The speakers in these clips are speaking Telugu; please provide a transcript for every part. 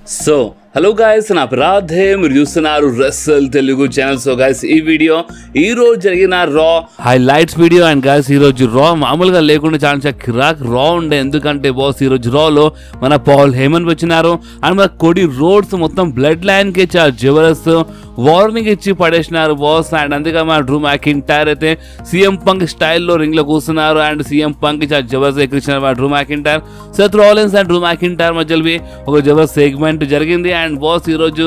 So, hello guys, na Apradhe, మీరు చూస్తున్నారు రెస్సల్ తెలుగు ఛానల్. సో గైస్ ఈ వీడియో ఈ రోజు జరిగిన రా హైలైట్స్ వీడియో. అండ్ గైస్ ఈ రోజు రా మామూలుగా లేకుండా చాలా కిరాక్ రా ఉండే. ఎందుకంటే బాస్ ఈ రోజు రాలో మన పాల్ హేమన్ వచ్చినారు అండ్ మన కోడి రోడ్స్ మొత్తం బ్లడ్ లైన్ కి చాలా జబర్దస్త్ వార్నింగ్ ఇచ్చి పడేసినారు బాస్. అండ్ అందుకే మన డ్రూ మ్యాకింటైర్ అయితే సీఎం పంక్ స్టైల్లో రింగ్ లో కూర్చున్నారు అండ్ సీఎం పంక్ చాలా జబర్దస్త్ ఎక్కించినారు మన Drew McIntyre. Seth Rollins and Drew McIntyre మధ్యలో ఒక జబర్దస్త్ సెగ్మెంట్ జరిగింది. అండ్ బాస్ ఈరోజు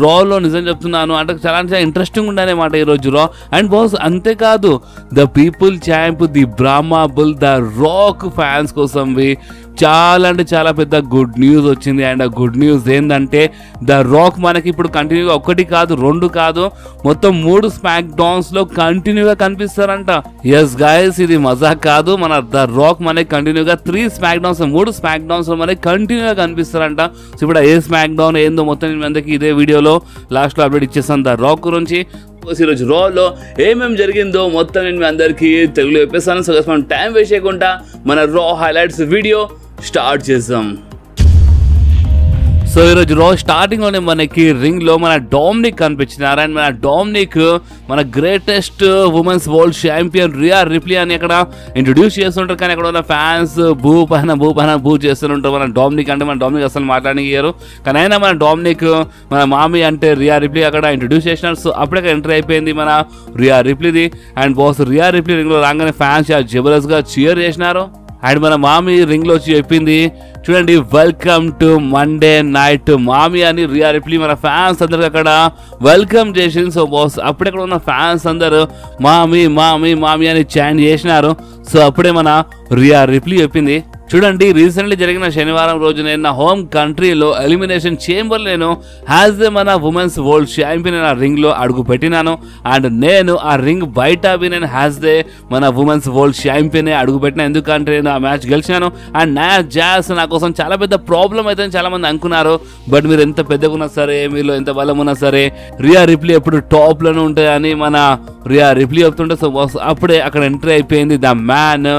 రాలో నిజం చెప్తున్నాను అంటే చాలా ఇంట్రెస్టింగ్ ఉండేనమాట ఈరోజు రా. అండ్ బాస్ అంతేకాదు the people champ the బ్రాహ్మా bull the Rock fans కోసం చాలా అంటే చాలా పెద్ద గుడ్ న్యూస్ వచ్చింది. అండ్ ఆ గుడ్ న్యూస్ ఏంటంటే ద రాక్ మనకి ఇప్పుడు కంటిన్యూగా ఒకటి కాదు రెండు కాదు మొత్తం 3 స్మాక్ డౌన్స్ లో కంటిన్యూగా కనిపిస్తారంట. ఎస్ గైస్ ఇది మజాక్ కాదు, మన ద రాక్ మనకి కంటిన్యూగా 3 స్మాక్ డౌన్స్ 3 స్మాక్ డౌన్స్ లో మనకి కంటిన్యూగా కనిపిస్తారంట. సో ఇప్పుడు ఏ స్మాక్ డౌన్ ఏందో మొత్తం నేను అందరికి ఇదే వీడియోలో లాస్ట్ లో అప్డేట్ ఇచ్చేస్తాను ద రాక్ గురించి. ఈరోజు రాలో ఏమేమి జరిగిందో మొత్తం నేను మీ అందరికీ తెలుగులో చెప్పేస్తాను. సో మనం టైం వేస్ట్ చేయకుండా మన రా హైలైట్స్ వీడియో స్టార్ట్ చేద్దాం. సో ఈరోజు రా స్టార్టింగ్లోనే మనకి రింగ్లో మన డామినిక్ కనిపించినారు. అండ్ మన డామినిక్ మన greatest women's world champion Rhea Ripley అని అక్కడ ఇంట్రొడ్యూస్ చేస్తుంటారు. కానీ అక్కడ ఉన్న ఫ్యాన్స్ భూ పైన భూ చేస్తుంటారు మన డామినిక్ అంటే. మన డామినిక్ అసలు మాట్లాడనియ్యారు కానీ అయినా మన డామినిక్ మన మామీ అంటే రియా రిప్లీ అక్కడ ఇంట్రొడ్యూస్ చేసినారు. సో అప్పుడే ఎంటర్ అయిపోయింది మన రియా రిప్లీది. అండ్ బాస్ రియా రిప్లీ రింగ్లో రాగానే ఫ్యాన్స్ జబర్దస్త్గా చీర్ చేసినారు. అండ్ మన మామీ రింగ్లో వచ్చి చెప్పింది చూడండి వెల్కమ్ టు మండే నైట్ మామీ అని రియా రిప్లీ మన ఫ్యాన్స్ అందరికి అక్కడ వెల్కమ్ చేసింది. సో బాస్ అప్పుడే అక్కడ ఉన్న ఫ్యాన్స్ అందరూ మామీ మామీ మామీ అని చాంట్ చేసినారు. సో అప్పుడే మన రియా రిప్లీ చెప్పింది చూడండి రీసెంట్లీ జరిగిన శనివారం రోజు నేను నా హోమ్ కంట్రీలో ఎలిమినేషన్ చేంబర్ నేను హ్యాజ్ ద మన ఉమెన్స్ వరల్డ్ ఛాంపియన్ ఆ రింగ్లో అడుగు పెట్టినాను. అండ్ నేను ఆ రింగ్ బయట నేను హ్యాజ్ దే మన ఉమెన్స్ వరల్డ్ ఛాంపియన్ అడుగు పెట్టిన ఎందుకంటే నేను ఆ మ్యాచ్ గెలిచినాను. అండ్ నా జాస్ నా కోసం చాలా పెద్ద ప్రాబ్లం అయితే చాలా మంది అనుకున్నారు. బట్ మీరు ఎంత పెద్దగా ఉన్నా సరే మీలో ఎంత బలం ఉన్నా సరే రియా రిప్లీ ఎప్పుడు టాప్లోనే ఉంటాయని మన రియా రిప్లీ చెప్తుంటే. సో అప్పుడే అక్కడ ఎంట్రీ అయిపోయింది the man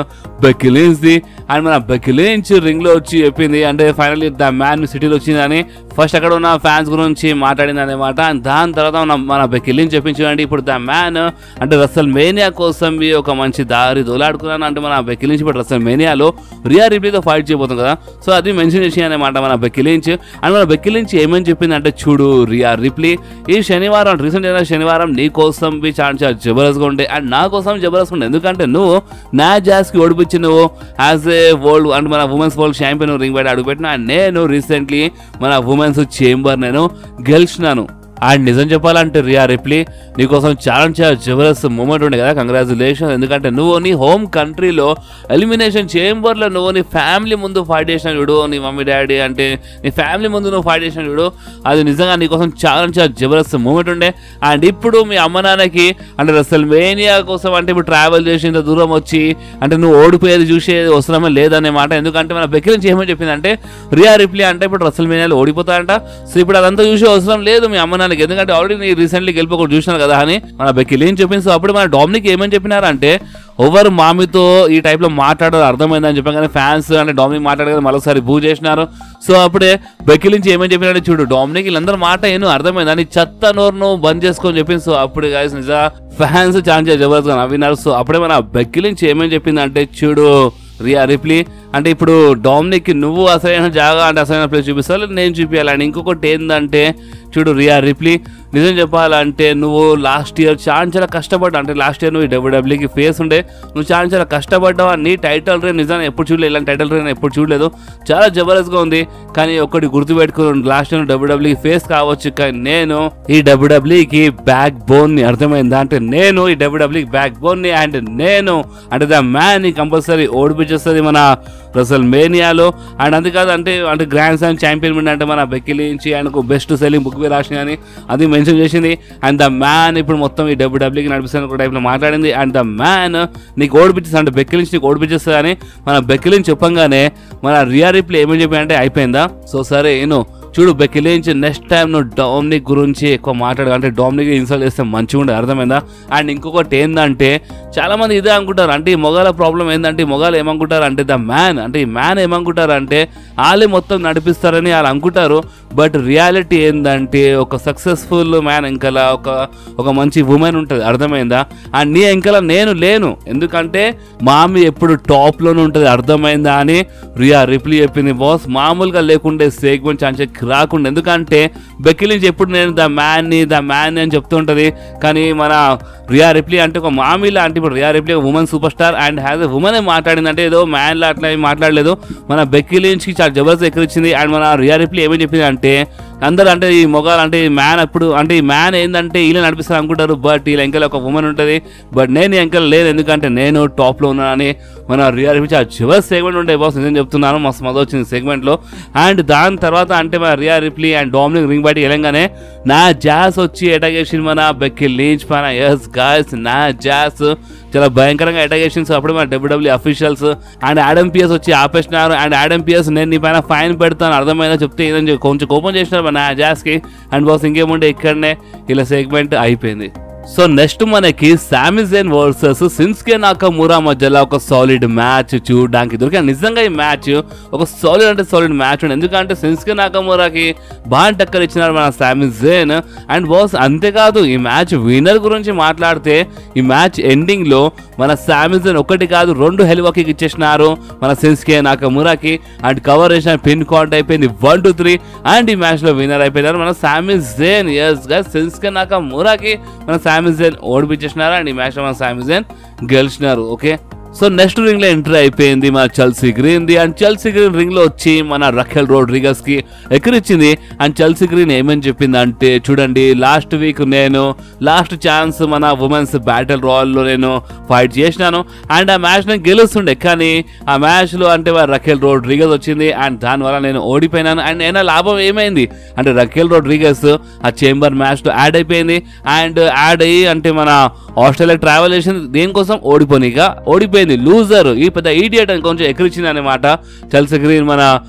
Becky Lynch. And మన బెక్కీ లించ్ రింగ్లో వచ్చి చెప్పింది అంటే ఫైనల్లీ ద మ్యాన్ సిటీలో వచ్చిందని ఫస్ట్ అక్కడ ఉన్న ఫ్యాన్స్ గురించి మాట్లాడింది అనమాట. అండ్ దాని తర్వాత మన బెక్కీ లించ్ చెప్పించండి ఇప్పుడు ద మ్యాన్ అంటే రసల్ మేనియా కోసం ఒక మంచి దారి దోలాడుకున్నాను అంటే మన బెక్కీ లించ్ ఇప్పుడు రసల్ మేనియాలో రియా రిప్లీతో ఫైట్ చేయబోతుంది కదా. సో అది మెన్షన్ చేసి అనమాట మన బెక్కీ లించ్. అండ్ మన బెక్కీ లించ్ ఏమని చెప్పింది అంటే చూడు రియా రిప్లీ ఈ శనివారం రీసెంట్ అయిన శనివారం నీ కోసం చాలా జబర్దస్త్గా ఉండే అండ్ నా కోసం జబర్దస్త్గా ఉండే ఎందుకంటే నువ్వు నా జాస్కి ఓడిపించి నువ్వు యాజ్ ఏ వరల్డ్ అండ్ మన ఉమెన్స్ వరల్డ్ ఛాంపియన్ రింగ్ బయట అడుగుపెట్టిన. అండ్ నేను రీసెంట్లీ మన ఉమెన్స్ చేంబర్ నేను గెలిచినాను. అండ్ నిజం చెప్పాలంటే రియా రిప్లీ నీకోసం చాలా జబర్దస్త్ మూమెంట్ ఉండే కదా. కంగ్రాచులేషన్ ఎందుకంటే నువ్వు నీ హోమ్ కంట్రీలో ఎలిమినేషన్ చేంబర్లో నువ్వు నీ ఫ్యామిలీ ముందు ఫైట్ చేసిన చూడు నీ మమ్మీ డాడీ అంటే నీ ఫ్యామిలీ ముందు నువ్వు ఫైట్ చేసిన చూడు అది నిజంగా నీకోసం చాలా జబర్దస్త్ మూమెంట్ ఉండే. అండ్ ఇప్పుడు మీ అమ్మ నాన్నకి అంటే రసల్ మేనియా కోసం అంటే ఇప్పుడు ట్రావెల్ చేసి ఇంత దూరం వచ్చి అంటే నువ్వు ఓడిపోయేది చూసేది అవసరమే లేదనే మాట. ఎందుకంటే మన బెక్కీ లించ్ ఏమని చెప్పిందంటే రియా రిప్లీ అంటే ఇప్పుడు రసల్ మేనియాలో ఓడిపోతాడంట. సో ఇప్పుడు అదంతా చూసే అవసరం లేదు మీ అమ్మ ఎందుకంటే ఆల్రెడీ నీ రీసెంట్లీ గెలిపోకుండా చూసినారు కదా అని మన బెక్కీ లించ్ చెప్పింది. సో అప్పుడు మన డామినిక్ ఏమని చెప్పినారంటే ఓవర్ మామీతో ఈ టైప్లో మాట్లాడారు అర్థమైందని చెప్పాం కానీ ఫ్యాన్స్ అంటే డామినిక్ మాట్లాడగా మరోసారి బూ చేసినారు. సో అప్పుడే బెక్కీ లించ్ ఏమని చెప్పినారంటే చూడు డామినిక్ వీళ్ళందరూ మాట ఏను అర్థమైందని చెత్త నోరును బంద్ చేసుకొని చెప్పింది. సో అప్పుడు గాయస్ నిజ ఫ్యాన్స్ చాలా జబర్దస్త్గా నవ్వినారు. సో అప్పుడే మన బెక్కీ లించ్ ఏమని చెప్పింది అంటే చూడు రియా రిప్లీ అంటే ఇప్పుడు డామినిక్ నువ్వు అసలైన జాగా అంటే అసలైన ప్లేస్ చూపిస్తావు నేను చూపించాలని. ఇంకొకటి ఏంటంటే చూడు రియా రిప్లీ నిజం చెప్పాలంటే నువ్వు లాస్ట్ ఇయర్ చాలా కష్టపడ్డావు అంటే లాస్ట్ ఇయర్ నువ్వు డబ్ల్యూడబ్ల్యూకి ఫేస్ ఉండే నువ్వు చాలా కష్టపడ్డావు. నీ టైటిల్ రేన్ నిజంగా ఎప్పుడు చూడలేదు ఇలాంటి టైటిల్ రేన్ ఎప్పుడు చూడలేదు చాలా జబర్దస్త్గా ఉంది. కానీ ఒకటి గుర్తుపెట్టుకుని లాస్ట్ ఇయర్ డబ్ల్యూడబ్ల్యూకి ఫేస్ కావచ్చు కానీ నేను ఈ డబ్ల్యూడబ్ల్యూకి బ్యాక్ బోన్ని అర్థమైందా అంటే నేను ఈ డబ్ల్యూడబ్ల్యూకి బ్యాక్ బోన్ని అండ్ నేను అంటే ద మ్యాన్ కంపల్సరీ ఓడిపించేస్తుంది మన రసల్ మేనియాలో. అండ్ అందుకాదు అంటే గ్రాండ్ స్లామ్ ఛాంపియన్ అంటే మన బెక్కీ లించ్ ఆయనకు బెస్ట్ సెల్లింగ్ బుక్ మీద రాసిన అని అది మెన్షన్ చేసింది. అండ్ ద మ్యాన్ ఇప్పుడు మొత్తం ఈ డబ్ల్యూడబ్ల్యూకి నడిపిస్తున్న ఒక టైప్లో మాట్లాడింది. అండ్ ద మ్యాన్ నీకు ఓడిపించేస్తా అంటే బెక్కీ లించ్ నీకు ఓడిపించేస్తుంది అని మన బెక్కీ లించ్ చెప్పంగానే మన రియా రిప్లీ ఏమని చెప్పానంటే అయిపోయిందా. సో సరే చూడు బెక్కీ లించ్ నెక్స్ట్ టైం నువ్వు డామినిక్ గురించి ఎక్కువ మాట్లాడు అంటే డామినిక్ ఇన్సల్ట్ చేస్తే మంచిగా ఉండదు అర్థమైందా. అండ్ ఇంకొకటి ఏంటంటే చాలా మంది ఇదే అనుకుంటారు అంటే ఈ మొగాల ప్రాబ్లం ఏంటంటే ఈ మొగాలు ఏమనుకుంటారు అంటే ద మ్యాన్ అంటే ఈ మ్యాన్ ఏమనుకుంటారు అంటే వాళ్ళే మొత్తం నడిపిస్తారని వాళ్ళు అనుకుంటారు. బట్ రియాలిటీ ఏంటంటే ఒక సక్సెస్ఫుల్ మ్యాన్ వెనకాల ఒక మంచి ఉమెన్ ఉంటుంది, అర్థమైందా? అండ్ నీ వెనకాల నేను లేను, ఎందుకంటే మామి ఎప్పుడు టాప్లోనే ఉంటుంది, అర్థమైందా అని రియా రిప్లీ చెప్పింది. బాస్ మామూలుగా లేకుండే సెగ్మెంట్ ఛాన్స్ రాకుండా, ఎందుకంటే బెక్కీ లించ్ ఎప్పుడు నేను ద మ్యాన్ని అని చెప్తుంటుంది. కానీ మన రియా రిప్లీ అంటే ఒక మామిలా అంటే ఇప్పుడు Rhea Ripley women superstar and has a women మాట్లాడిందంటే ఏదో మ్యాన్లా అట్లా మాట్లాడలేదు. మన బెక్కీ లించ్కి చాలా జబర్దస్త్ ఎక్కరిచ్చింది. అండ్ మన రియా రిప్లీ ఏమని చెప్పింది అంటే అందరూ అంటే ఈ మొగాలు అంటే ఈ మ్యాన్ అప్పుడు అంటే ఈ మ్యాన్ ఏంటంటే వీళ్ళని నడిపిస్తారు అనుకుంటారు, బట్ వీళ్ళ వెంకల ఒక ఉమెన్ ఉంటుంది, బట్ నేను వెంకల లేదు, ఎందుకంటే నేను టాప్లో ఉన్నానని మన రియా రిప్లీ చాలా జబర్దస్త్ సెగ్మెంట్ ఉండే. బాస్ నిజం చెప్తున్నాను, మస్తు మజా వచ్చింది సెగ్మెంట్లో. అండ్ దాని తర్వాత అంటే మన Rhea Ripley and Dominik ring బయటికి వెళ్ళంగానే నా జాస్ వచ్చి అటాక్ చేసింది మన బెక్కీ లించ్ పైన. ఎస్ గాయ్స్, నా జాస్ చాలా భయంకరంగా అటాక్ చేసింది. అప్పుడు మన WWE officials and Adam Pearce వచ్చి ఆపేసినారు. అండ్ ఆడమ్ పియర్స్ నేను నీ పైన ఫైన్ పెడతాను, అర్థమైనా చెప్తే ఏదని కొంచెం కోపం చేసినారు మన జాస్కి. అండ్ బాస్ ఇంకేముంటే ఇక్కడనే ఇలా సెగ్మెంట్ అయిపోయింది. సో నెక్స్ట్ మనకి సామి జైన్ వర్సెస్ షిన్సుకే నాకమురా మధ్యలో ఒక సాలిడ్ మ్యాచ్ చూడడానికి దొరికింది. నిజంగా ఈ మ్యాచ్ ఒక సాలిడ్ అంటే సాలిడ్ మ్యాచ్ ఉంది, ఎందుకంటే షిన్సుకే నాకమురాకి బాగా టక్కర్ ఇచ్చినారు మన సామి జైన్. అండ్ బాస్ అంతేకాదు ఈ మ్యాచ్ విన్నర్ గురించి మాట్లాడితే ఈ మ్యాచ్ ఎండింగ్ లో మన సామి జైన్ ఒకటి కాదు 2 హెల్వా కిక్ ఇచ్చేసినారు మన షిన్సుకే నాకమురాకి. అండ్ కవర్ చేసిన పిన్ కౌంట్ అయిపోయింది 1, 2, 3 అండ్ ఈ మ్యాచ్ లో విన్నర్ అయిపోయినారు మన Sami Zayn. Yes guys, Shinsuke నాకమురాకి మన సామి జైన్ ఓడిపించేసినారు అండ్ ఈ మ్యాచ్ లో మన సామి జైన్ గెలిచినారు. ఓకే, సో నెక్స్ట్ రింగ్ లో ఎంట్రీ అయిపోయింది మన చెల్సీ గ్రీన్ ది. అండ్ చెల్సీ గ్రీన్ రింగ్ లో వచ్చి మన రఖెల్ రోడ్రిగస్ కి ఎక్కరిచ్చింది. అండ్ చెల్సీ గ్రీన్ ఏమని చెప్పింది అంటే చూడండి, లాస్ట్ వీక్ నేను లాస్ట్ ఛాన్స్ మన ఉమెన్స్ బ్యాటిల్ రాయల్ లో నేను ఫైట్ చేసినాను అండ్ ఆ మ్యాచ్ నేను గెలుస్తుండే, కానీ ఆ మ్యాచ్ లో అంటే రఖెల్ రోడ్రిగస్ వచ్చింది అండ్ దానివల్ల నేను ఓడిపోయినాను. అండ్ అయినా లాభం ఏమైంది అంటే రఖెల్ రోడ్రిగస్ ఆ చేంబర్ మ్యాచ్ లో యాడ్ అయిపోయింది. అండ్ యాడ్ అయ్యి అంటే మన ఆస్ట్రేలియా ట్రావెల్ చేసింది దేనికోసం, ఓడిపోయింది. లూజర్, ఈ పెద్ద ఈడియట్ అని కొంచెం ఎక్కరిచ్చింది అనమాట చెల్సీ గ్రీన్ మన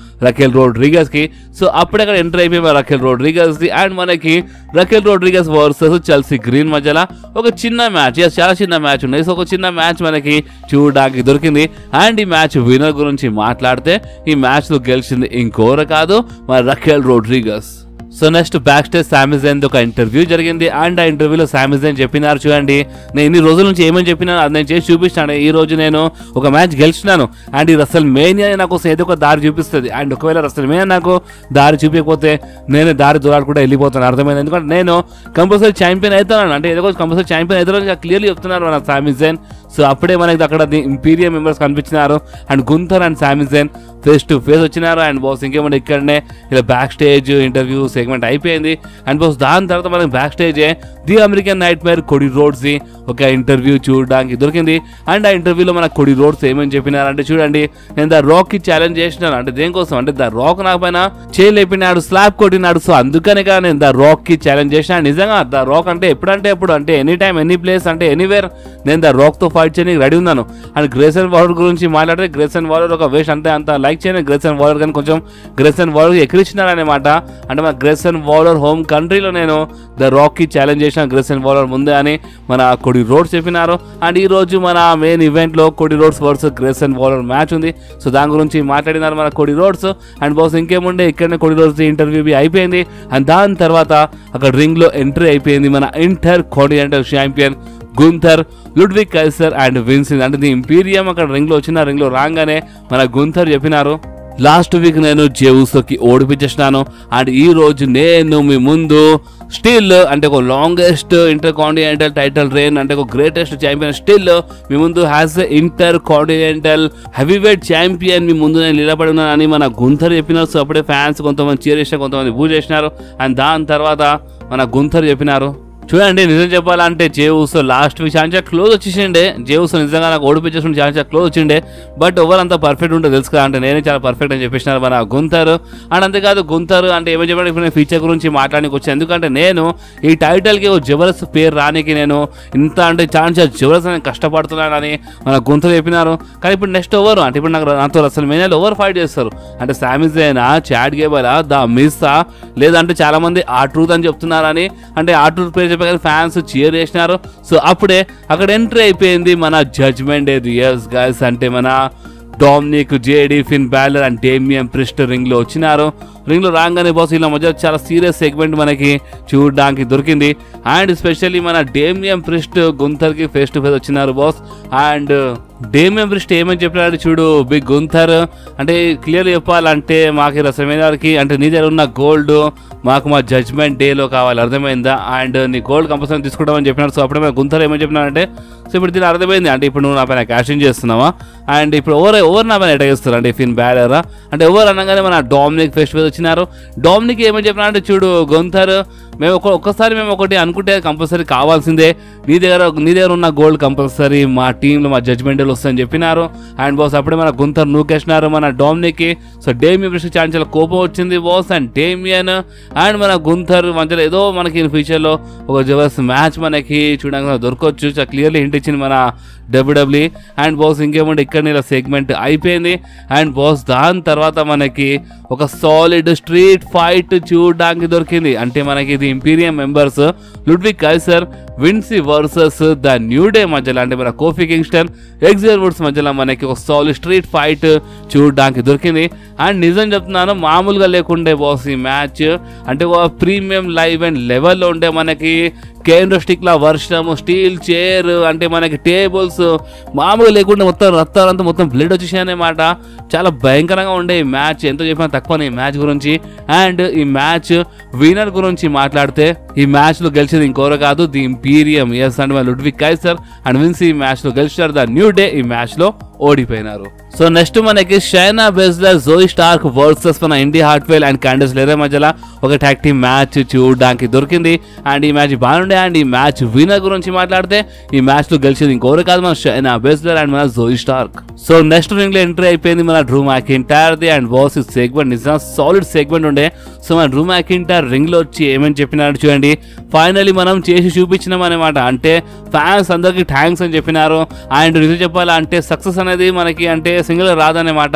రఖెల్ రోడ్రిగస్ కి. సో అప్పుడు అక్కడ ఎంటర్ అయిపోయి మన రఖెల్ రోడ్రిగస్ ది. అండ్ మనకి రఖెల్ రోడ్రిగస్ వర్సెస్ చెల్సీ గ్రీన్ మధ్యలో ఒక చిన్న మ్యాచ్, చాలా చిన్న మ్యాచ్ ఉన్నాయి. సో ఒక చిన్న మ్యాచ్ మనకి చూడడానికి దొరికింది. అండ్ ఈ మ్యాచ్ విన్నర్ గురించి మాట్లాడితే ఈ మ్యాచ్ లో గెలిచింది ఇంకోరు కాదు మన Raquel Rodriguez. So next backstage Sami Zayn ఒక ఇంటర్వ్యూ జరిగింది. అండ్ ఆ ఇంటర్వ్యూలో సామి జైన్ చెప్పినారు చూడండి, నేను ఇన్ని రోజుల నుంచి ఏమని చెప్పినాను అది నేను చేసి చూపిస్తాను. ఈ రోజు నేను ఒక మ్యాచ్ గెలిచినాను అండ్ ఈ రసల్ మేనియా నాకు ఏదో ఒక దారి చూపిస్తుంది. అండ్ ఒకవేళ రసల్ మేనియా నాకు దారి చూపించకపోతే నేను దారి దూరాడుకుంటూ వెళ్ళిపోతాను, అర్థమైంది? ఎందుకంటే నేను కంపల్సరీ ఛాంపియన్ అవుతాను, అంటే ఏదో కంపల్సరీ ఛాంపియన్ అవుతాను క్లియర్లీ చెప్తున్నారు మన సామి జైన్. సో అప్పుడే మనకి అక్కడ ఇంపీరియల్ మెంబర్స్ కనిపించినారు and Gunther and Sami Zayn face to face వచ్చినారు. అండ్ బాస్ ఇంకేమంటే ఇక్కడనే ఇలా బ్యాక్ స్టేజ్ ఇంటర్వ్యూ సెగ్మెంట్ అయిపోయింది. అండ్ బాస్ దాని తర్వాత మనకి back stage the American night Meyer Cody Rhodes ది ఒక ఇంటర్వ్యూ చూడడానికి దొరికింది. అండ్ ఆ ఇంటర్వ్యూలో మన కోడీ రోడ్స్ ఏమని చెప్పినారంటే చూడండి, నేను ద రాక్ కి ఛాలెంజ్ చేసినాను. అంటే దేనికోసం అంటే ద రాక్ నా పైన చేయలేపినాడు, స్లాబ్ కొట్టినాడు. సో అందుకనిగా నేను ద రాక్ కి ఛాలెంజ్ చేసిన. నిజంగా ద రాక్ అంటే ఎప్పుడంటే ఎప్పుడు అంటే ఎనీ టైమ్ ఎనీ ప్లేస్ అంటే ఎనీవేర్ నేను ద రాక్ తో ఫైట్ చేయడానికి రెడీ ఉన్నాను. అండ్ గ్రేసన్ వాలర్ గురించి మాట్లాడితే గ్రేసన్ వాలర్ ఒక వేస్ట్ అంటే అంత లైక్ చేయను గ్రేసన్ వాలర్, కానీ కొంచెం గ్రేసన్ వాలర్ ఎక్కిరిచ్చినారు అనమాట. అంటే మన గ్రేసన్ వాలర్ హోమ్ కంట్రీలో నేను ద రాక్ కి ఛాలెంజ్ చేసిన గ్రేసన్ వాలర్ ముందే అని మన కోడీ రోడ్స్ చెప్పినారు. అండ్ ఈ రోజు మన మెయిన్ ఈవెంట్ లో Cody Rhodes versus Grayson Waller match ఉంది. సో దాని గురించి మాట్లాడినారు మన కోడీ రోడ్స్. అండ్ బాస్ ఇంకేముండే ఇక్కడనే కోడీ రోడ్స్ ఇంటర్వ్యూ అయిపోయింది. అండ్ దాని తర్వాత అక్కడ రింగ్ లో ఎంట్రీ అయిపోయింది మన inter continental champion Gunther, Ludwig Kaiser and Vincent. అంటే ది ఇంపీరియం అక్కడ రింగ్ లో వచ్చిన రింగ్ లో రాగానే మన గుంథర్ చెప్పినారు, లాస్ట్ వీక్ నేను జే ఉసోకి ఓడిపించేసినాను అండ్ ఈ రోజు నేను మీ ముందు స్టిల్ అంటే ఒక longest intercontinental title reign అంటే ఒక గ్రేటెస్ట్ ఛాంపియన్ స్టిల్ మీ ముందు has a intercontinental heavyweight champion మీ ముందు నేను నిలబడి ఉన్నాను అని మన గుంథర్ చెప్పినారు. సో అప్పుడే ఫ్యాన్స్ కొంతమంది చీర్ చేసినారు, కొంతమంది బూ చేసినారు. అండ్ దాని తర్వాత మన గుంథర్ చెప్పినారు, చూడండి నిజం చెప్పాలంటే జే ఉసో లాస్ట్ వీక్ ఛాన్స్ క్లోజ్ వచ్చేసిండే. జే ఉసో నిజంగా నాకు ఓడిపించేసిన ఛాన్స్ క్లోజ్ వచ్చిండే, బట్ ఎవరంతా పర్ఫెక్ట్ ఉంటే తెలుసు కదా, అంటే నేనే చాలా పర్ఫెక్ట్ అని చెప్పేసినారు మన గుంథర్. అండ్ అంతేకాదు గుంథర్ అంటే ఏమని చెప్పండి, ఇప్పుడు నేను ఫీచర్ గురించి మాట్లాడానికి వచ్చాను, ఎందుకంటే నేను ఈ టైటిల్కి ఒక జబర్దస్త్ పేరు రానికి నేను ఇంత అంటే ఛాన్స్ జబర్దస్త్ నేను కష్టపడుతున్నానని మన గుంథర్ చెప్పినారు. కానీ ఇప్పుడు నెక్స్ట్ ఓవర్ అంటే ఇప్పుడు నాతో అసలు మేనేలు ఓవర్ ఫైట్ చేస్తారు అంటే సామి జైనా, చాడ్ గేబలా, ద మిస్సా, లేదంటే చాలా మంది ఆ ట్రూత్ అని చెప్తున్నారని అంటే ఆ ట్రూత్ పేరు ఫ్యాన్స్ చీర్ చేసినారు. సో అప్పుడే అక్కడ ఎంట్రీ అయిపోయింది మన జడ్జ్మెంట్ డే. ఎస్ గైస్, అంటే మన Dominik, JD, Finn Balor and Damian Priest ring లో వచ్చినారు. రింగ్ లో రాగానే బాస్ ఇలా మధ్య చాలా సీరియస్ సెగ్మెంట్ మనకి చూడడానికి దొరికింది. అండ్ స్పెషల్లీ మన డేమియన్ ప్రిస్ట్ గుంథర్ కి ఫేస్ టు ఫేస్ వచ్చినారు బాస్. అండ్ డేమియన్ ప్రిస్ట్ ఏమని చెప్పినాడు చూడు బిగ్ గుంథర్, అంటే క్లియర్ చెప్పాలంటే మాకు రసమేదారికి అంటే నీ దగ్గర ఉన్న గోల్డ్ మాకు మా జడ్జ్మెంట్ డేలో కావాలి, అర్థమైందా? అండ్ నీ గోల్డ్ కంపల్సరీ తీసుకుంటామని చెప్పినాడు. సో అప్పుడే గుంథర్ ఏమని చెప్పినాడంటే సో ఇప్పుడు దీని అర్థమైంది అంటే ఇప్పుడు నువ్వు నా పైన క్యాషింగ్ చేస్తున్నావా, అండ్ ఇప్పుడు ఎవరు నా పైన అటాక్ చేస్తారు అంటే ఫిన్ బ్యాలరా అంటే ఎవరు అనగానే మన డామినిక్ ఫేస్ టు ఫేస్ వచ్చినారు. డామినిక్ ఏమని చెప్పినా అంటే చూడు గుంథర్ మేము ఒక్కసారి మేము ఒకటి అనుకుంటే కంపల్సరీ కావాల్సిందే, నీ దగ్గర ఉన్న గోల్డ్ కంపల్సరీ మా టీంలో మా జడ్జ్మెంట్లో వస్తుందని చెప్పినారు. అండ్ బాస్ అప్పుడే మన గుంథర్ నూకేసినారు మన డామినిక్కి. సో డేమియన్ ప్రిస్ట్ చాలా కోపం వచ్చింది బాస్. అండ్ డేమియన్ అండ్ మన గుంథర్ మధ్యలో ఏదో మనకి ఫ్యూచర్లో ఒక జబర్దస్త్ మ్యాచ్ మనకి చూడడానికి దొరకవచ్చు. చాలా క్లియర్లీ హింట్ ఇచ్చింది మన డబ్ల్యూడబ్ల్యూ. అండ్ బాస్ ఇంకేమంటే ఇక్కడ ఇలా సెగ్మెంట్ అయిపోయింది. అండ్ బాస్ దాని తర్వాత మనకి ఒక సాలిడ్ స్ట్రీట్ ఫైట్ చూడడానికి దొరికింది. అంటే మనకి ఇది Imperium members Ludwig Kaiser, Vinci versus the new day మధ్యలో అంటే మన కోఫీ కింగ్స్టన్, ఎగ్జేవియర్ వుడ్స్ మధ్యలో మనకి ఒక సాలిడ్ స్ట్రీట్ ఫైట్ చూడడానికి దొరికింది. అండ్ నిజం చెప్తున్నాను మామూలుగా లేకుండే బాస్ ఈ మ్యాచ్ అంటే ఒక ప్రీమియం లైవ్ అండ్ లెవెల్లో ఉండే మనకి కేంద్ర స్టిక్ల వర్షం, స్టీల్ చైర్ అంటే మనకి టేబుల్స్ మామూలుగా లేకుండా మొత్తం రక్తాలంతా మొత్తం బ్లడ్ వచ్చేసాయి అన్నమాట. చాలా భయంకరంగా ఉండే ఈ మ్యాచ్, ఎంతో చెప్పినా తక్కువ ఈ మ్యాచ్ గురించి. అండ్ ఈ మ్యాచ్ విన్నర్ గురించి మాట్లాడితే ఈ మ్యాచ్ లో గెలిచేది ఇంకోరు కాదు ది ఇంపీరియం. ఎస్ అంటే లుడ్విగ్ కైసర్ అండ్ విన్సీ ఈ మ్యాచ్ లో గెలిచారు. ద న్యూ డే ఈ మ్యాచ్ లో ఓడిపోయినారు. సో నెక్స్ట్ మనకి షైనా బెస్లర్, జోయి స్టార్క్ వర్సెస్ మన ఇండి హార్ట్వెల్ అండ్ క్యాండిస్ లెరర్ మధ్యలో ఒక టాగ్ టీమ్ మ్యాచ్ చూడడానికి దొరికింది. అండ్ ఈ మ్యాచ్ బాగుండే. అండ్ ఈ మ్యాచ్ విన్నర్ గురించి మాట్లాడితే ఈ మ్యాచ్ లో గెలిచేది ఇంకోరు కాదు మన షైనా బెస్లర్ అండ్ మన జోయి స్టార్క్. సో నెక్స్ట్ రింగ్ లో ఎంట్రీ అయిపోయింది మన Drew McIntyre the. And boss ఈ సెగ్మెంట్ నిజంగా సాలిడ్ సెగ్మెంట్ ఉండే. సో మన డ్రూ మ్యాకింటైర్ రింగ్ లో వచ్చి ఏమని చెప్పినాడు చూడండి, ఫైనలీ మనం చేసి చూపించినాం అనమాట. అంటే ఫ్యాన్స్ అందరికి థ్యాంక్స్ అని చెప్పినారు. అండ్ నిజం చెప్పాలంటే సక్సెస్ అనేది మనకి అంటే సింగిల్ రాదన్నమాట.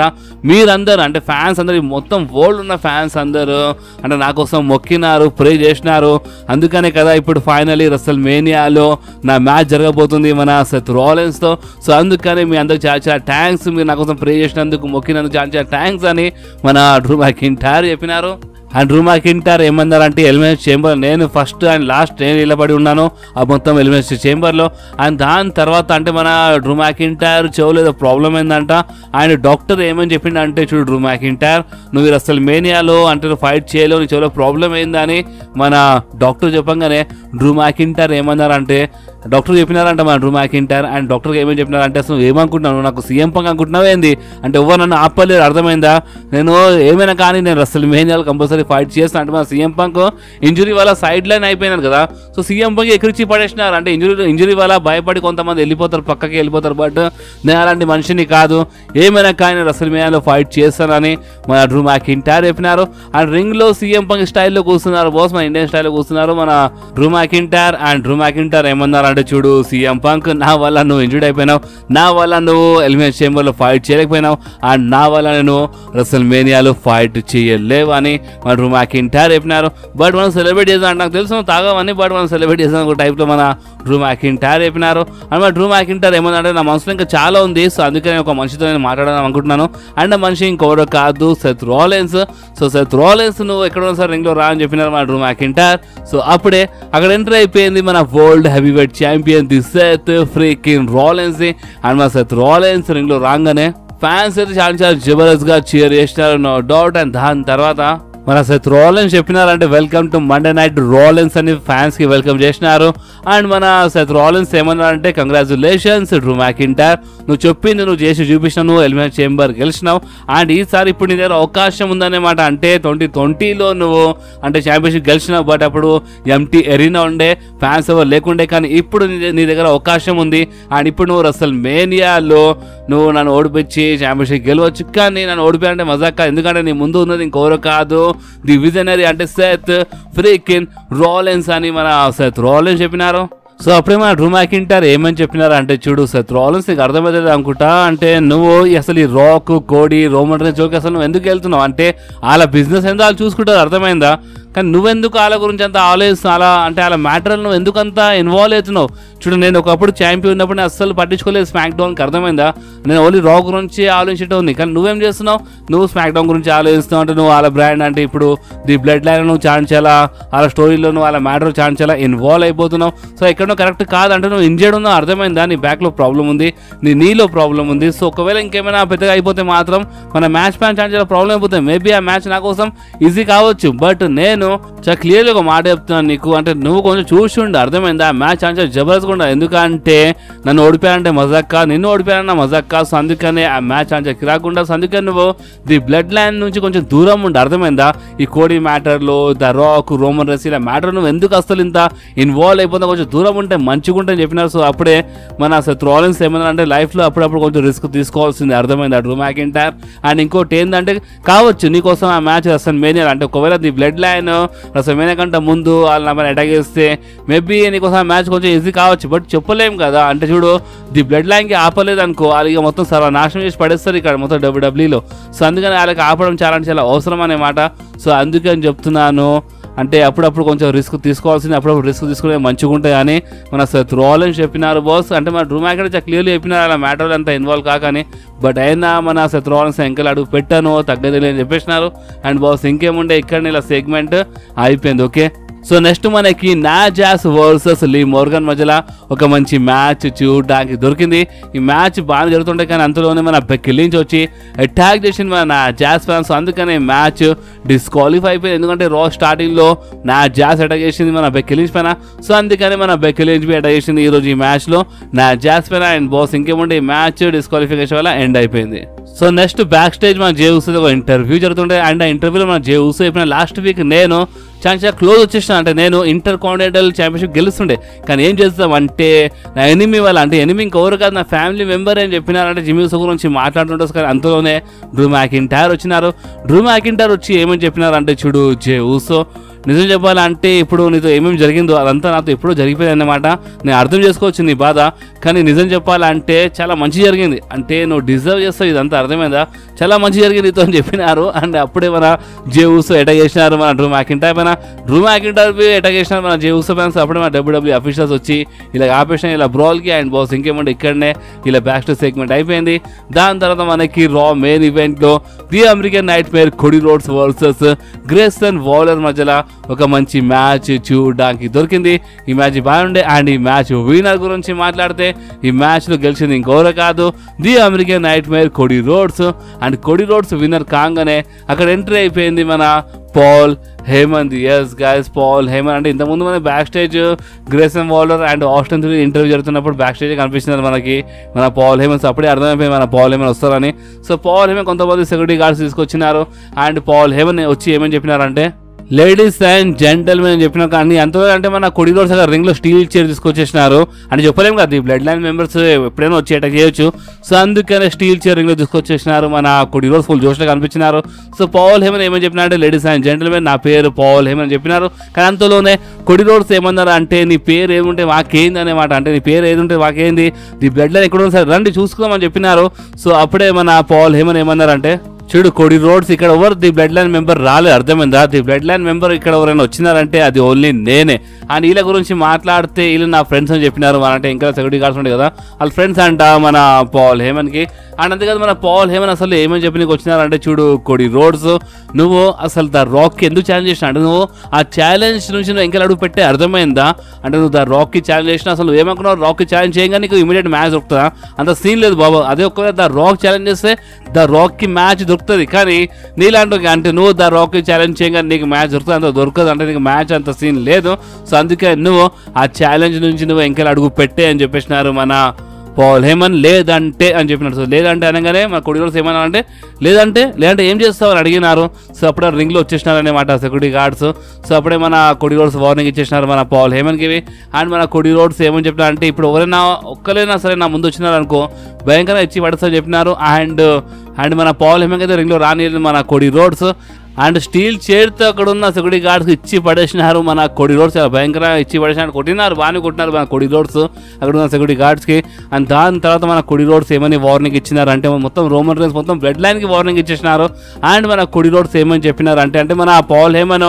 మీరందరూ అంటే ఫ్యాన్స్ అందరు మొత్తం వరల్డ్ ఉన్న ఫ్యాన్స్ అందరూ అంటే నా కోసం మొక్కినారు, ప్రే చేసినారు. అందుకనే కదా ఇప్పుడు ఫైనలీ రెస్ల్ మేనియాలో నా మ్యాచ్ జరగబోతుంది మన సెత్ రాలిన్స్ తో. సో అందుకని మీ అందరికి చాలా చాలా థ్యాంక్స్, మీరు నా కోసం ప్రే చేసినందుకు, మొక్కినందుకు చాలా చాలా థ్యాంక్స్ అని మన డ్రూ మ్యాకింటైర్ చెప్పినారు. అండ్ డ్రూ మ్యాకింటైర్ ఏమన్నారంటే ఎలిమినేషన్ చేంబర్ నేను ఫస్ట్ అండ్ లాస్ట్ నేను నిలబడి ఉన్నాను ఆ మొత్తం ఎలిమినేషన్ చేంబర్లో. అండ్ దాని తర్వాత అంటే మన డ్రూ మ్యాకింటైర్ చెవులో ఏదో ప్రాబ్లం అయిందంట. అండ్ డాక్టర్ ఏమని చెప్పిండంటే చూడు డ్రూ మ్యాకింటైర్ నువ్వు అసలు మేనియాలో అంటే ఫైట్ చేయలేవు, నీ చెవులో ప్రాబ్లం అయిందని మన డాక్టర్ చెప్పంగానే డ్రూ మ్యాకింటైర్ ఏమన్నారంటే డాక్టర్ చెప్పినారంట మన డ్రూ మ్యాకింటైర్. అండ్ డాక్టర్కి ఏమేమి చెప్పినారంటే అసలు ఏమనుకుంటున్నాను నాకు సీఎం పంక్ అనుకుంటున్నావు ఏంది అంటే ఎవరు నన్ను ఆపలేరు, అర్థమైందా? నేను ఏమైనా కానీ నేను అసలు మేనియాలో కంపల్సరీ ఫైట్ చేస్తాను అంటే మన సీఎం పంక్ ఇంజురీ వల్ల సైడ్ లైన్ అయిపోయినారు కదా. సో సీఎం పంక్ ఎక్కడిచ్చి పడేసినారు అంటే ఇంజురీ వల్ల భయపడి కొంతమంది వెళ్ళిపోతారు, పక్కకి వెళ్ళిపోతారు. బట్ నేను అలాంటి మనిషిని కాదు, ఏమైనా కానీ నేను అసలు మేనియాలో ఫైట్ చేస్తానని మన డ్రూ మ్యాకింటైర్ చెప్పినారు. అండ్ రింగ్ లో సీఎం పంక్ స్టైల్లో కూర్చున్నారు బాస్, మన ఇండియన్ స్టైల్లో కూర్చున్నారు మన Drew McIntyre. And Drew McIntyre ఏమన్నారు అంటే చూడు సీఎం పంక్ నా వల్ల నువ్వు ఇంజూర్డ్ అయిపోయినావు, నా వల్ల నువ్వు ఎలిమినేషన్ చేంబర్లో ఫైట్ చేయలేకపోయినావు, అండ్ నా వల్ల నేను రెస్ల్ మేనియాలో ఫైట్ చేయలేవు అని మన డ్రూ మ్యాకింటైర్ చెప్పినారు. బట్ మనం సెలబ్రేట్ చేద్దాం అంటే నాకు తెలుసు తాగమని, బట్ మనం సెలబ్రేట్ చేద్దాం ఒక టైప్లో మన డ్రూ మ్యాకింటైర్ చెప్పినారు. అండ్ మన డ్రూ మ్యాకింటైర్ ఏమన్నారంటే నా మనసులో ఇంకా చాలా ఉంది, సో అందుకని ఒక మనిషితో నేను మాట్లాడాలని అనుకుంటున్నాను. అండ్ ఆ మనిషి ఇంకోటి కాదు Seth Rollins. So Seth Rollins నువ్వు ఎక్కడ సార్ రింగ్లో రా అని చెప్పినారు మన డ్రూ మ్యాకింటైర్. సో అప్పుడే అక్కడ ఎంటర్ అయిపోయింది మన world heavyweight champion the Seth freaking Rollins. And మన సెత్ రాలిన్స్ రింగ్ లో రాగానే ఫ్యాన్స్ అయితే చాలా చాలా జబర్దస్త్ గా చీర్ చేసినారు, నో డౌట్. అండ్ దాని తర్వాత మన సెత్ రాలిన్స్ చెప్పినారంటే welcome to Monday night Rollins అని ఫ్యాన్స్ కి వెల్కమ్ చేసినారు. అండ్ మన సెత్ రాలిన్స్ ఏమన్నారంటే కంగ్రాచులేషన్స్ డ్రూ మ్యాకింటైర్, నువ్వు చెప్పింది నువ్వు చేసి చూపించినావు, నువ్వు ఎలిమినేషన్ చేంబర్ గెలిచినావు. అండ్ ఈసారి ఇప్పుడు నీ దగ్గర అవకాశం ఉందన్నమాట. అంటే 2020లో నువ్వు అంటే ఛాంపియన్షిప్ గెలిచినావు, బట్ అప్పుడు ఎంటీ ఎరీనా ఉండే, ఫ్యాన్స్ ఎవరు లేకుండే. కానీ ఇప్పుడు నీ దగ్గర అవకాశం ఉంది. అండ్ ఇప్పుడు నువ్వు రెస్ల్ మేనియాలో నువ్వు నన్ను ఓడిపించి ఛాంపియన్షిప్ గెలవచ్చు. కానీ నన్ను ఓడిపోయాలంటే మజాక్, ఎందుకంటే నీ ముందు ఉన్నది ఇంకెవరో కాదు ది విజనరీ అంటే సెత్ ఫ్రీకిన్ రాలిన్స్ అని మన సెత్ రాలిన్స్ చెప్పినారు. సో అప్పుడే మన డ్రూ మ్యాకింటైర్ ఏమని చెప్పినారు అంటే చూడు సెత్ రాలిన్స్ నీకు అర్థమవుతుంది అనుకుంటా, అంటే నువ్వు అసలు ఈ రాక్ కోడి రోమన్ రేంజ్ జోకి అసలు నువ్వు ఎందుకు వెళ్తున్నావు అంటే వాళ్ళ బిజినెస్ ఏందో వాళ్ళు చూసుకుంటారు, అర్థమైందా? కానీ నువ్వెందుకు వాళ్ళ గురించి అంత ఆలోచిస్తున్నావు, అలా అంటే వాళ్ళ మ్యాటర్ నువ్వు ఎందుకు అంత ఇన్వాల్వ్ అవుతున్నావు? చూడు, నేను ఒకప్పుడు ఛాంపియన్ ఉన్నప్పుడు నేను అస్సలు పట్టించుకోలేదు స్మాక్ డౌన్కి, అర్థమైందా? నేను ఓన్లీ రా గురించి ఆలోచించడం ఉంది. కానీ నువ్వేం చేస్తున్నావు? నువ్వు స్మాక్ డౌన్ గురించి ఆలోచిస్తున్నావు. అంటే నువ్వు వాళ్ళ బ్రాండ్ అంటే ఇప్పుడు ది బ్లడ్ లైన్ నువ్వు ఛాన్సేలా, వాళ్ళ స్టోరీలో నువ్వు వాళ్ళ మ్యాటర్ ఛాన్సేలా ఇన్వాల్వ్ అయిపోతున్నావు. సో ఎక్కడో కరెక్ట్ కాదంటే నువ్వు ఇంజర్డ్ ఉన్నావు, అర్థమైందా? నీ బ్యాక్లో ప్రాబ్లం ఉంది, నీలో ప్రాబ్లం ఉంది. సో ఒకవేళ ఇంకేమైనా పెద్దగా అయిపోతే మాత్రం మన మ్యాచ్ ప్లాన్ ఛాన్సేలా ప్రాబ్లం అయిపోతుంది. మేబీ ఆ మ్యాచ్ నా కోసం ఈజీ కావచ్చు, బట్ నేను చాలా క్లియర్గా ఒక మాట చెప్తున్నాను నీకు, అంటే నువ్వు కొంచెం చూసి ఉండు, అర్థమైందా? ఆ మ్యాచ్ ఛాన్స్ జబర్దస్త్ కూడా, ఎందుకంటే నన్ను ఓడిపోయానంటే మజాక్కా, నిన్ను ఓడిపోయానన్నా మజాక్కా. సో అందుకనే ఆ మ్యాచ్ ఛాన్స్ కిరాకుండా, సో అందుకని నువ్వు ది బ్లడ్ లైన్ నుంచి కొంచెం దూరం ఉండు, అర్థమైందా? ఈ కోడి మ్యాటర్లో, ద రాక్, రోమన్ రెస్ ఇలా మ్యాటర్ నువ్వు ఎందుకు అసలు ఇంత ఇన్వాల్వ్ అయిపోతా, కొంచెం దూరం ఉంటే మంచిగా ఉంటే చెప్పినారు. సో అప్పుడే మన సెత్ రాలిన్స్ ఏమన్నా అంటే లైఫ్లో అప్పుడప్పుడు కొంచెం రిస్క్ తీసుకోవాల్సింది, అర్థమైందా? Drew McIntyre. అండ్ ఇంకోటి ఏంటంటే కావచ్చు నీకోసం ఆ మ్యాచ్ రెస్ల్మేనియా, అంటే ఒకవేళ ది బ్లడ్ లైన్ రెస్ల్మేనియా కంటే ముందు వాళ్ళు నా అటాక్ చేస్తే మేబీ నీకోసం ఆ మ్యాచ్ కొంచెం ఈజీ కావచ్చు, బట్ చెప్పలేము కదా. అంటే చూడు, ది బ్లడ్ లైన్కి ఆపలేదు అనుకో, వాళ్ళకి మొత్తం సర్వనాశనం చేసి పడేస్తారు ఇక్కడ మొత్తం డబ్ల్యూడబ్ల్యూలో. సో అందుకని వాళ్ళకి ఆపడం చాలా అవసరం అనేమాట. సో అందుకని చెప్తున్నాను, అంటే అప్పుడప్పుడు కొంచెం రిస్క్ తీసుకోవాల్సింది, అప్పుడప్పుడు రిస్క్ తీసుకునే మంచిగా ఉంటాయి అని మన సెత్ రాలిన్స్ చెప్పినారు బాస్. అంటే మన డ్రూ మ్యాకింటైర్ క్లియర్లీ చెప్పినారు అలా మ్యాటర్ అంతా ఇన్వాల్వ్ కాకని, బట్ అయినా మన సెత్ రాలిన్స్ ఎంకలు అడుగు పెట్టాను, తగ్గదు అని చెప్పేసినారు. అండ్ బాస్ ఇంకేముండే ఇక్కడ ఇలా సెగ్మెంట్ అయిపోయింది. ఓకే, సో నెక్స్ట్ మనకి నా జాస్ వర్సెస్ లీ మోర్గన్ మధ్యలో ఒక మంచి మ్యాచ్ చూడడానికి దొరికింది. ఈ మ్యాచ్ బాగా జరుగుతుంటే కానీ అంతలోనే మన బెక్కీ లించ్ వచ్చి అటాక్ చేసింది మన జాస్ ఫ్యాన్స్. అందుకనే మ్యాచ్ డిస్క్వాలిఫై అయిపోయింది, ఎందుకంటే రా స్టార్టింగ్లో నా జాస్ అటాక్ చేసింది మన బెక్కీ లించ్ పైన. సో అందుకని మన బెక్కీ లించ్ అటాక్ చేసింది ఈరోజు ఈ మ్యాచ్లో నా జాస్ పైన. అండ్ బాస్ ఇంకేముంటే ఈ మ్యాచ్ డిస్క్వాలిఫికేషన్ వల్ల ఎండ్ అయిపోయింది. సో నెక్స్ట్ బ్యాక్ స్టేజ్ మన జే ఊసో ఒక ఇంటర్వ్యూ జరుగుతుంటే, అండ్ ఆ ఇంటర్వ్యూలో మన జే ఊసో చెప్పిన లాస్ట్ వీక్ నేను చాలా క్లోజ్ వచ్చేసిన, అంటే నేను ఇంటర్ కాంటినెంటల్ ఛాంపియన్షిప్ గెలుస్తుండే, కానీ ఏం చేస్తాం అంటే నా ఎనిమీ వాళ్ళ, అంటే ఎనిమీ ఇంకెవరు కాదు నా ఫ్యామిలీ మెంబర్ అని చెప్పినారంటే జిమ్మీ ఊసో గురించి మాట్లాడుతుంటారు. కానీ అంతలోనే డ్రూ మ్యాకింటైర్ వచ్చినారు. డ్రూ మ్యాకింటైర్ వచ్చి ఏమని చెప్పినారంటే, చూడు జే ఊసో, నిజం చెప్పాలంటే ఇప్పుడు నీతో ఏమేమి జరిగిందో అదంతా నాతో ఎప్పుడో జరిగిపోయింది అన్నమాట. నేను అర్థం చేసుకోవచ్చు నీ బాధ, కానీ నిజం చెప్పాలంటే చాలా మంచి జరిగింది, అంటే నువ్వు డిజర్వ్ చేస్తావు ఇదంతా, అర్థమైందా? చాలా మంచి జరిగింది నీతో అని చెప్పినారు. అండ్ అప్పుడే మన జే ఊసో అటాక్ చేసినారు మన డ్రూ మ్యాకింటైర్ పైన. డ్రూ మ్యాకింటైర్ అటాక్ చేసినారు మన జే ఊసో ఫ్యాన్స్. అప్పుడే మన డబ్ల్యూడబ్ల్యూ అఫీషియల్స్ వచ్చి ఇలా ఆపేసిన ఇలా బ్రాల్కి. అండ్ బాస్ ఇంకేమంటే ఇక్కడనే ఇలా బ్యాక్ స్టేజ్ సెగ్మెంట్ అయిపోయింది. దాని తర్వాత మనకి రా మెయిన్ ఈవెంట్లో the American night Meyer Cody Rhodes versus Grayson Waller మధ్యలో ఒక మంచి మ్యాచ్ చూడడానికి దొరికింది. ఈ మ్యాచ్ బాగుండే. అండ్ ఈ మ్యాచ్ విన్నర్ గురించి మాట్లాడితే ఈ మ్యాచ్లో గెలిచింది ఇంకెవరో కాదు, the American night Meyer Cody Rhodes. And Cody Rhodes winner కాగానే అక్కడ ఎంట్రీ అయిపోయింది మన Paul Heyman. Yes guys, Paul Heyman. అంటే ఇంతకుముందు మన back stage Grayson Waller and Austin Theory interview జరుగుతున్నప్పుడు బ్యాక్ స్టేజ్ కనిపిస్తున్నారు మనకి మన పాల్ హేమన్స్. అప్పుడే అర్థమైపోయింది మన పాల్ హేమన్ వస్తారని. సో పాల్ హేమన్ కొంతమంది సెక్యూరిటీ గార్డ్స్ తీసుకొచ్చినారు. అండ్ పాల్ హేమన్ వచ్చి ఏమని చెప్పినారంటే, లేడీస్ అండ్ జెంటల్మెన్ అని చెప్పినా, కానీ అంతలో అంటే మన కోడీ రోడ్స్ అక్కడ రింగ్లో స్టీల్ చైర్ తీసుకొచ్చేసినారు. అని చెప్పలేము కదా, ఈ బ్లడ్ లైన్ మెంబర్స్ ఎప్పుడైనా వచ్చి అటాక్ చేయొచ్చు. సో అందుకనే స్టీల్ చైర్ రింగ్లో తీసుకొచ్చేసినారు మన కోడీ రోడ్స్. ఫుల్ జోష్లో కనిపించినారు. సో పాల్ హేమన్ ఏమని చెప్పినారంటే, లేడీస్ అండ్ జెంటల్మెన్ నా పేరు పాల్ హేమన్ అని చెప్పినారు. కానీ అంతలోనే కోడీ రోడ్స్ ఏమన్నారు అంటే, నీ పేరు ఏముంటే మాకేంది అనేమాట, అంటే నీ పేరు ఏది ఉంటే మాకేంది, ది బ్లడ్ లైన్ ఎక్కడ సరే రండి చూసుకుందామని చెప్పినారు. సో అప్పుడే మన పాల్ హేమన్ ఏమన్నారంటే, చూడు కోడీ రోడ్స్ ఇక్కడ ఎవరు ది బ్లడ్ లైన్ మెంబర్ రాలేదు, అర్థమైందా? ది బ్లడ్ లైన్ మెంబర్ ఇక్కడ ఎవరైనా వచ్చినారంటే అది ఓన్లీ నేనే. అండ్ వీళ్ళ గురించి మాట్లాడితే వీళ్ళు నా ఫ్రెండ్స్ అని చెప్పినారు. అంటే ఇంకా సెక్యూరిటీ గార్డ్స్ ఉంటాయి కదా, వాళ్ళ ఫ్రెండ్స్ అంట మన పాల్ హేమన్కి. అండ్ అంతేకాదు మన పాల్ హేమన్ అసలు ఏమని చెప్పి నీకు వచ్చినారంటే, చూడు కోడీ రోడ్స్, నువ్వు అసలు ద రాక్కి ఎందుకు ఛాలెంజ్ చేసినా అంటే, నువ్వు ఆ ఛాలెంజ్ నుంచి నువ్వు ఎంకెల్ అడుగు పెట్టే, అర్థమైందా? అంటే నువ్వు ద రాక్కి ఛాలెంజ్ చేసినా అసలు ఏమనుకున్నావు, రాక్కి ఛాలెంజ్ చేయగా నీకు ఇమీడియట్ మ్యాచ్ దొరుకుతుందా? అంత సీన్ లేదు బాబు. అదే ఒకవేళ ద రాక్ ఛాలెంజ్ చేస్తే ద రాక్కి మ్యాచ్ దొరుకుతుంది, కానీ నీలాంటి అంటే నువ్వు ద రాక్కి ఛాలెంజ్ చేయగా నీకు మ్యాచ్ దొరుకుతుంది, అంత దొరకదు, అంటే నీకు మ్యాచ్ అంత సీన్ లేదు. సో అందుకే నువ్వు ఆ ఛాలెంజ్ నుంచి నువ్వు ఎంకెల్ అడుగు పెట్టే అని చెప్పేసినారు మన పాల్ హేమన్. లేదంటే అని చెప్పినారు. సో లేదంటే అనగానే మన కోడీ రోడ్స్ ఏమన్నా అంటే, లేదంటే ఏం చేస్తావు అని అడిగినారు. సో అప్పుడే రింగ్లో వచ్చేసినారు అనమాట సెక్యూరిటీ గార్డ్స్. సో అప్పుడే మన కోడీ రోడ్స్ వార్నింగ్ ఇచ్చేసినారు మన పాల్ హేమన్కి. అండ్ మన కోడీ రోడ్స్ ఏమని చెప్పినారు అంటే, ఇప్పుడు ఎవరైనా ఒక్కరైనా సరే నా ముందు వచ్చినారు అనుకో భయంకరంగా ఇచ్చి పడుతుందని చెప్పినారు. అండ్ మన పాల్ హేమన్ అయితే రింగ్లో రానియలేదు మన కోడీ రోడ్స్. అండ్ స్టీల్ చైర్తో అక్కడ ఉన్న సెక్యూరిటీ గార్డ్స్ ఇచ్చి పడేసినారు. మన కొడి రోడ్స్ చాలా భయంకరంగా ఇచ్చి పడేసినారు, కొట్టినారు, బాగానే కొట్టినారు మన కొడి రోడ్స్ అక్కడ ఉన్న సెక్యూరిటీ గార్డ్స్కి. అండ్ దాని తర్వాత మన కొడి రోడ్స్ ఏమని వార్నింగ్ ఇచ్చినారు అంటే మొత్తం రోమన్ రైన్స్ మొత్తం బ్లడ్ లైన్కి వార్నింగ్ ఇచ్చేసినారు. అండ్ మన కొడి రోడ్స్ ఏమని చెప్పినారు అంటే మన Paul Heyman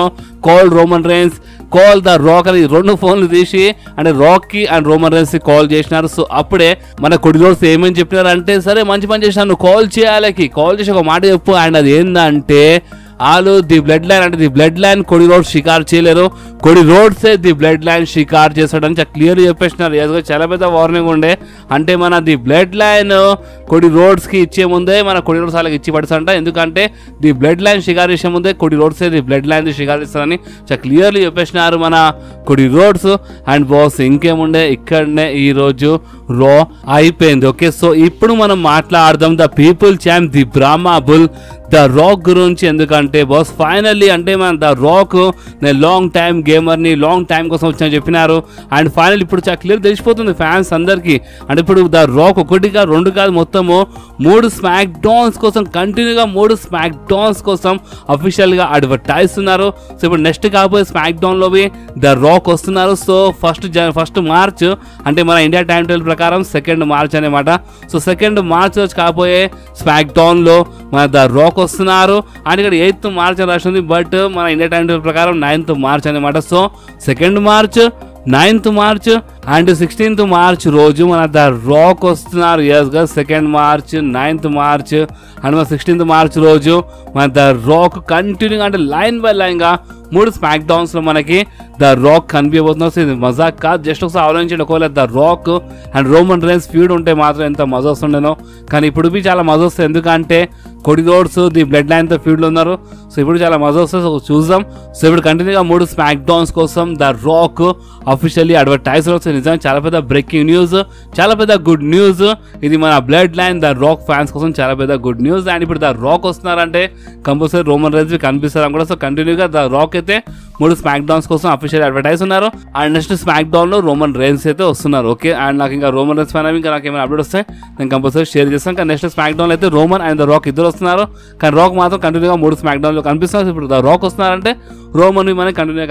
call Roman Reigns call the Rock అని 2 ఫోన్లు తీసి అంటే రాక్కి అండ్ రోమన్ రైన్స్ కి కాల్ చేసినారు. సో అప్పుడే మన కొడి రోడ్స్ ఏమని చెప్పినారు అంటే సరే మంచి పని చేసినాను, కాల్ చేయాలి, కాల్ చేసి ఒక మాట చెప్పు. అండ్ అది ఏంటంటే వాళ్ళు ది బ్లడ్ లైన్ అంటే the bloodline Cody Rhodes షికార్ చేయలేరు, కొడి రోడ్సే ది బ్లడ్ లైన్ షికార్ చేస్తాడని చాలా క్లియర్గా చెప్పేసినారు. చాలా పెద్ద వార్నింగ్ ఉండే. అంటే మన ది బ్లడ్ లైన్ కొడి రోడ్స్కి ఇచ్చే ముందే మన కొడి రోడ్స్ వాళ్ళకి ఇచ్చి పడతారంట. ఎందుకంటే ది బ్లడ్ లైన్ షికార్ చేసే ముందే కొడి రోడ్సే ది బ్లడ్ లైన్ షికార్ ఇస్తారని చాలా క్లియర్లీ చెప్పేసినారు మన కొడి రోడ్స్. అండ్ బాస్ ఇంకేముండే ఇక్కడనే ఈరోజు రా అయిపోయింది. ఓకే, సో ఇప్పుడు మనం మాట్లాడదాం the people champ the బ్రాహ్మా bull the rock గురించి. ఎందుకంటే బాస్ ఫైనల్లీ అంటే మన ద రాక్ నేను లాంగ్ టైమ్ గేమర్ని, లాంగ్ టైం కోసం వచ్చా చెప్పినారు. అండ్ ఫైనల్ ఇప్పుడు చాలా క్లియర్ తెలిసిపోతుంది ఫ్యాన్స్ అందరికీ. అంటే ఇప్పుడు ద రాక్ 1 కాదు 2 కాదు మొత్తము 3 స్మాక్ డౌన్స్ కోసం కంటిన్యూగా 3 స్మాక్ డౌన్స్ కోసం అఫీషియల్గా అడ్వర్టైజ్ ఉన్నారు. సో ఇప్పుడు నెక్స్ట్ కాబోయే స్మాక్ డౌన్లోవి ద రాక్ వస్తున్నారు. సో ఫస్ట్ మార్చ్ అంటే మన ఇండియా టైం టేబుల్ ప్రకారం 2nd మార్చ్ అనమాట. సో 2nd మార్చ్ రోజు కాబోయే స్మాక్ డౌన్లో మన ద రాక్ వస్తున్నారు. అండ్ ఇక్కడ 8th మార్చ్ అని రాసింది, బట్ మన ఇండియా టైం టేబుల్ ప్రకారం 9th మార్చ్ అనమాట. So 2nd March, 9th March and 16th March రోజు మన ద రాక్ వస్తున్నారు. ఎస్గా 2nd March, 9th March and మన 16th మార్చ్ రోజు మన ద రాక్ కంటిన్యూగా అంటే లైన్ బై లైన్గా 3 స్మాక్ డౌన్స్లో మనకి ద రాక్ కనిపించబోతున్నారు. సో ఇది మజాక్ కాదు, జస్ట్ ఒకసారి ఆలోచించండి. ఒకవేళ the rock and Roman rains feed ఉంటే మాత్రం ఎంత మజా వస్తుండేనో. కానీ ఇప్పుడు చాలా మజా వస్తుంది, ఎందుకంటే కొడి రోడ్స్ ది బ్లడ్ లైన్తో ఫీల్డ్లో ఉన్నారు. సో ఇప్పుడు చాలా మజా వస్తుంది, సో చూద్దాం. సో ఇప్పుడు కంటిన్యూగా 3 స్మాక్ డౌన్స్ కోసం ద రాక్ అఫీషియల్లీ అడ్వర్టైజ్ అవుతుంది. నిజంగా చాలా పెద్ద బ్రేకింగ్ న్యూస్, చాలా పెద్ద గుడ్ న్యూస్. ఇది మన blood line the Rock fans కోసం చాలా పెద్ద గుడ్ న్యూస్. అండ్ ఇప్పుడు ద రాక్ వస్తున్నారంటే కంపల్సరీ రోమన్ రైన్స్ కనిపిస్తారు కూడా. సో కంటిన్యూగా ద రాక్ అయితే 3 స్మాక్ డౌన్స్ కోసం అఫీషియల్ అడ్వర్టైజ్ ఉన్నారు. అండ్ నెక్స్ట్ స్మాక్ డౌన్ లో రోమన్ రైన్స్ అయితే వస్తున్నారు. ఓకే, అండ్ నాకు ఇంకా రోమన్ రైన్స్ పైన ఇంకా నాకు ఏమైనా అప్డేట్ వస్తాయి నేను కంపల్సరీ షేర్ చేస్తాను. కానీ నెక్స్ట్ స్మాక్ డౌన్ అయితే రోమన్ అండ్ ద రాక్ ఇద్దరు వస్తున్నారు. కానీ రాక్ మాత్రం కంటిన్యూగా 3 స్మాక్ డౌన్ లో కనిపిస్తున్నారు. ఇప్పుడు ద రాక్ వస్తున్నారంటే రోమన్ మనకి కంటిన్యూగా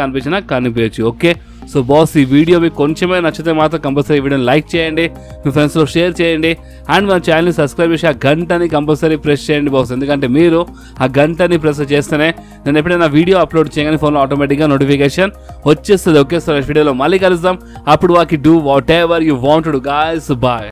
కనిపించచ్చు. ఓకే, సో బాస్ ఈ వీడియో మీకు కొంచెమే నచ్చితే మాత్రం కంపల్సరీ ఈ వీడియోని లైక్ చేయండి, మీ ఫ్రెండ్స్లో షేర్ చేయండి. అండ్ మన ఛానల్ని సబ్స్క్రైబ్ చేసి ఆ గంటని కంపల్సరీ ప్రెస్ చేయండి బాస్. ఎందుకంటే మీరు ఆ గంటని ప్రెస్ చేస్తేనే నేను ఎప్పుడైనా వీడియో అప్లోడ్ చేయగానే ఫోన్లో ఆటోమేటిక్గా నోటిఫికేషన్ వచ్చేస్తుంది. ఓకే, సో నెక్స్ట్ వీడియోలో మళ్ళీ కలుద్దాం. అప్పుడు వాకి do whatever you want to do guys. Bye.